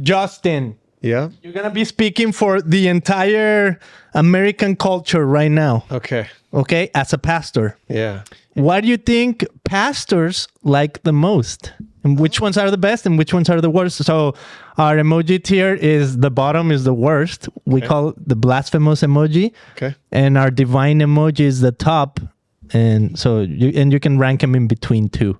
Justin, Yeah. you're going to be speaking for the entire American culture right now. Okay. Okay, as a pastor. Yeah. What do you think pastors like the most? And which ones are the best and which ones are the worst? So our emoji tier is the bottom is the worst. We call it the blasphemous emoji. Okay. And our divine emoji is the top. And so you can rank them in between two.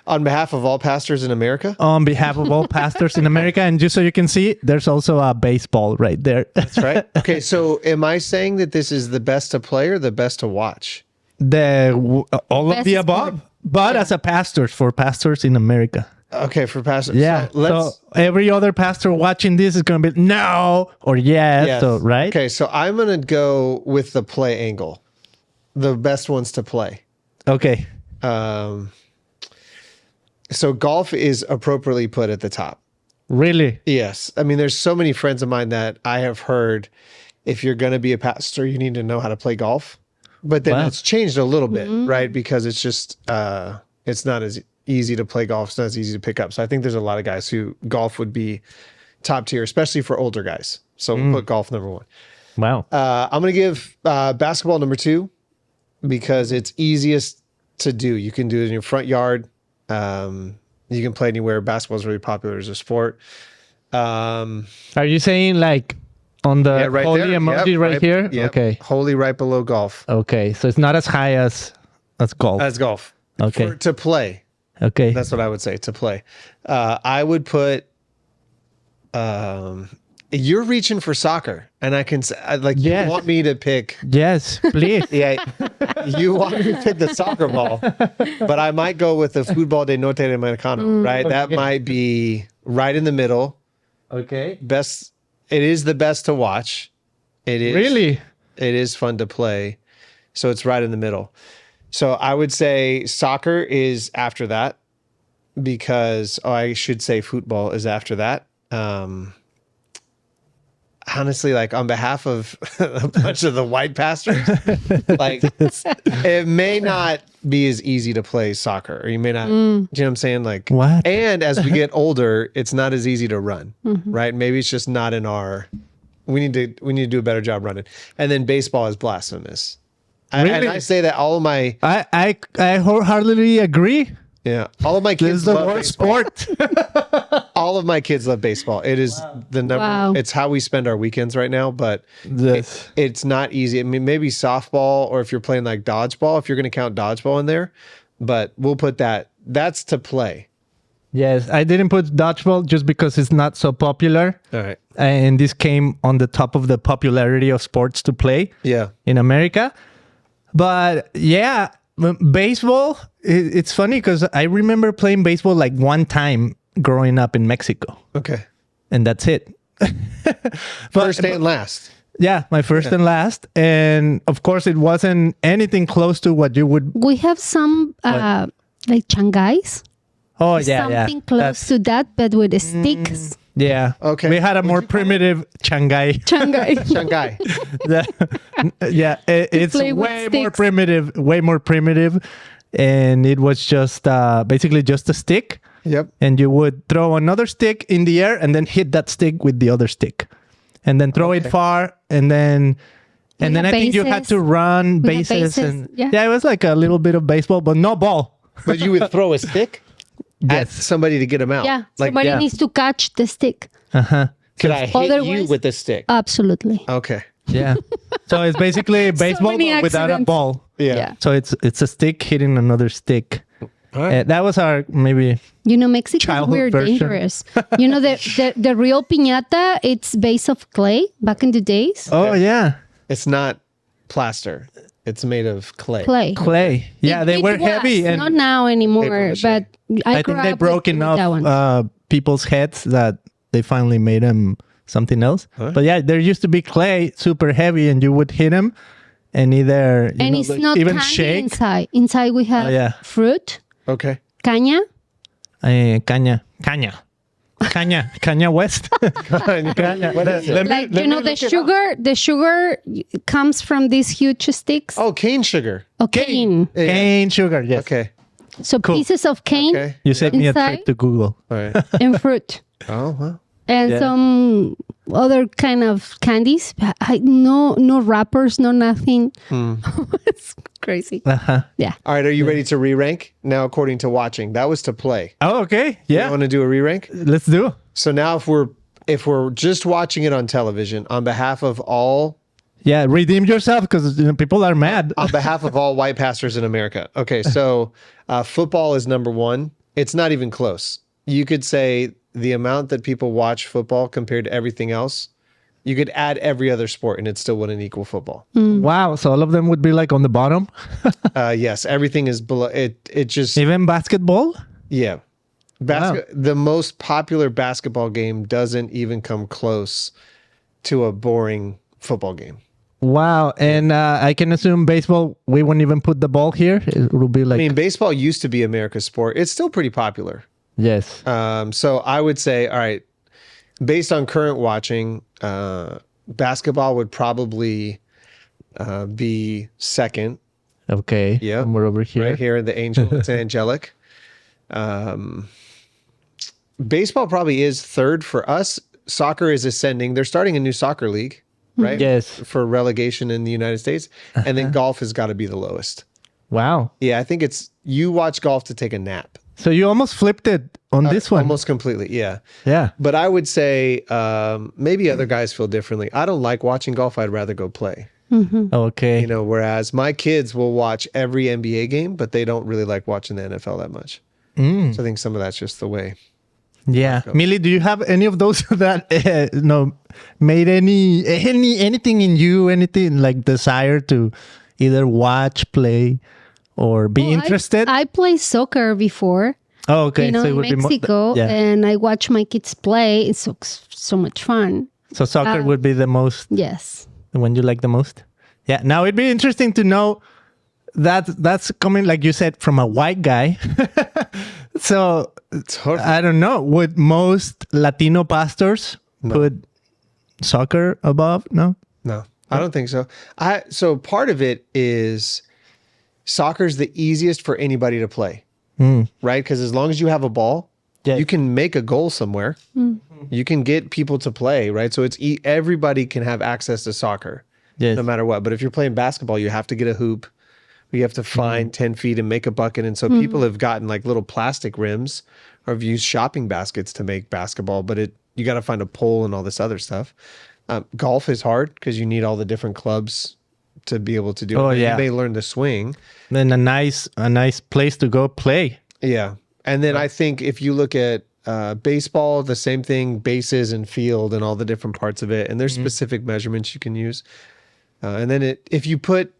On behalf of all pastors in America? On behalf of all pastors in America. And just so you can see, there's also a baseball right there. That's right. Okay, so am I saying that this is the best to play or the best to watch? All of Best the above. But as a pastor, for pastors in America. Okay, for pastors. Yeah. So every other pastor watching this is going to be no or yes. Yes. So, right? Okay, so I'm going to go with the play angle. The best ones to play. Okay. So golf is appropriately put at the top. Really? Yes. I mean, there's so many friends of mine that I have heard if you're going to be a pastor, you need to know how to play golf. But then it's changed a little bit, right? Because it's just, it's not as easy to play golf. It's not as easy to pick up. So I think there's a lot of guys who golf would be top tier, especially for older guys. So we'll put golf number 1. Wow. I'm going to give basketball number 2 because it's easiest to do. You can do it in your front yard. You can play anywhere. Basketball is really popular as a sport. Are you saying like on the right holy there. emoji Yep, right here? Yep. Okay. Holy right below golf. Okay. So it's not as high as golf. As golf. Okay. To play. Okay. That's what I would say, to play. I would put, you're reaching for soccer, and I can say, Yes. you want me to pick. Yes, please. Yeah, you want me to pick the soccer ball, but I might go with the Fútbol de Norte Americano, right? That might be right in the middle. Okay. Best. It is the best to watch. It is. Really? It is fun to play. So it's right in the middle. So I would say soccer is after that because I should say football is after that. Honestly, like on behalf of a bunch of the white pastors, like it may not be as easy to play soccer, or you may not, do you know what I'm saying? Like, What? And as we get older, it's not as easy to run, right? Maybe it's just not in our, we need to do a better job running. And then baseball is blasphemous. Really? And I say that all of my, I wholeheartedly agree. yeah, all of my This kids is the love worst baseball. sport. All of my kids love baseball. It is the number. Wow. It's how we spend our weekends right now, but This. it's not easy. I mean, maybe softball, or if you're playing like dodgeball, if you're going to count dodgeball in there, but we'll put that. That's to play. Yes, I didn't put dodgeball just because it's not so popular. All right. And this came on the top of the popularity of sports to play Yeah. in America. But yeah, baseball, it's funny because I remember playing baseball like one time growing up in Mexico. Okay. And that's it. First and last. Yeah, my first and last. And of course, it wasn't anything close to what you would. We have some like changais. Oh, yeah, yeah. Something close to that, but with the sticks. Yeah. Okay. We had a more primitive Shanghai. Changai. Shanghai. Yeah, it's play with way more primitive. And it was just basically just a stick. Yep. And you would throw another stick in the air and then hit that stick with the other stick. And then throw it far. And then I think you had to run bases. And yeah, it was like a little bit of baseball, but no ball. But you would throw a stick at Yes. somebody to get them out. Yeah, Like, somebody yeah. needs to catch the stick. Uh-huh. could I hit you Otherwise- with the stick? Absolutely. Okay. Yeah. So it's basically baseball many but without a accidents. ball. Yeah. So it's a stick hitting another stick. All right. That was our maybe. You know, Mexico is Childhood weird version. dangerous. You know, the real piñata, it's based of clay back in the days. Oh yeah, It's not plaster. It's made of clay. clay. Yeah, they It were was, heavy, and not now anymore. Paper But I grew think they up broke with that one. enough people's heads that they finally made them something else. Huh? But yeah, there used to be clay, super heavy, and you would hit them, and either you And know, it's like, not even candy shake. inside. Inside we have yeah. fruit, Okay. caña. Caña West. Caña. What is it? Like, you know, the sugar comes from these huge sticks. Oh, cane sugar. cane. Cane sugar. Yes. Okay. So pieces of cane Okay. You sent me a Inside? trip to Google. All right. and fruit. Oh, well. and some other kind of candies. No wrappers, no nothing. It's crazy. Yeah. All right, are you ready to re-rank? Now, according to watching, that was to play. Oh, okay. Yeah. You want to do a re-rank? Let's do. So now if we're just watching it on television, on behalf of all... Yeah, redeem yourself because people are mad. On behalf of all white pastors in America. Okay, so football is number one. It's not even close. You could say the amount that people watch football compared to everything else, you could add every other sport and it still wouldn't equal football. Wow, so all of them would be like on the bottom? Yes, everything is below. It just... Even basketball? Yeah. The most popular basketball game doesn't even come close to a boring football game. Wow. And I can assume baseball, we won't even put the ball here. It will be like... I mean, baseball used to be America's sport. It's still pretty popular. Yes. So I would say, all right, based on current watching, basketball would probably be second. Okay. Yeah. And we're over here. Right here, the angel. It's angelic. Baseball probably is third for us. Soccer is ascending. They're starting a new soccer league, right? Yes. For relegation in the United States. And then golf has got to be the lowest. Wow. Yeah, I think you watch golf to take a nap. So you almost flipped it on this one. Almost completely, yeah. Yeah. But I would say maybe other guys feel differently. I don't like watching golf. I'd rather go play. Okay. Whereas my kids will watch every NBA game, but they don't really like watching the NFL that much. So I think some of that's just the way. Yeah. Mili, do you have any of those that made anything in you, anything like desire to either watch, play, or be interested? I played soccer before. Oh, okay. So in Mexico, and I watch my kids play. It's so much fun. So soccer would be the most. Yes. The one you like the most? Yeah. Now it'd be interesting to know that that's coming, like you said, from a white guy. So I don't know. Would most Latino pastors put soccer above? No. I don't think so. So part of it is soccer's the easiest for anybody to play, right? Because as long as you have a ball, you can make a goal somewhere. You can get people to play, right? So it's everybody can have access to soccer, no matter what. But if you're playing basketball, you have to get a hoop. You have to find 10 feet and make a bucket. And so people have gotten like little plastic rims or have used shopping baskets to make basketball, but you got to find a pole and all this other stuff. Golf is hard because you need all the different clubs to be able to do it. Oh, yeah. You may learn to swing. Then a nice place to go play. Yeah. And then I think if you look at baseball, the same thing, bases and field and all the different parts of it. And there's specific measurements you can use. And then if you put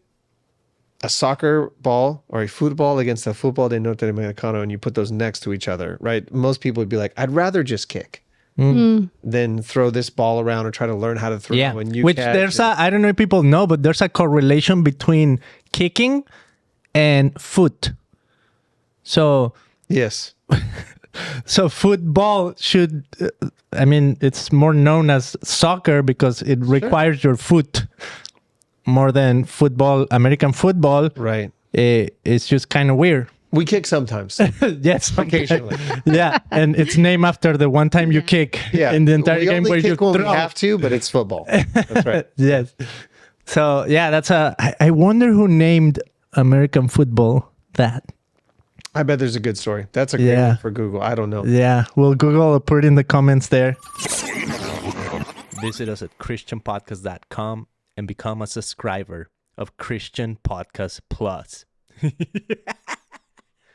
a soccer ball or a football against a football de Norteamericano and you put those next to each other, right? Most people would be like, I'd rather just kick than throw this ball around or try to learn how to throw. Yeah, when you which I don't know if people know, but there's a correlation between kicking and foot. So yes. So football should, it's more known as soccer because it requires your foot more than football, American football. Right. It's just kind of weird. We kick sometimes. Yes. Occasionally. Yeah. And it's named after the one time you kick in the entire game where you throw. We have to, but it's football. That's right. Yes. So, yeah, I wonder who named American football that. I bet there's a good story. That's a great one for Google. I don't know. Yeah. We'll Google or put it in the comments there. Visit us at ChristianPodcast.com and become a subscriber of Christian Podcast Plus.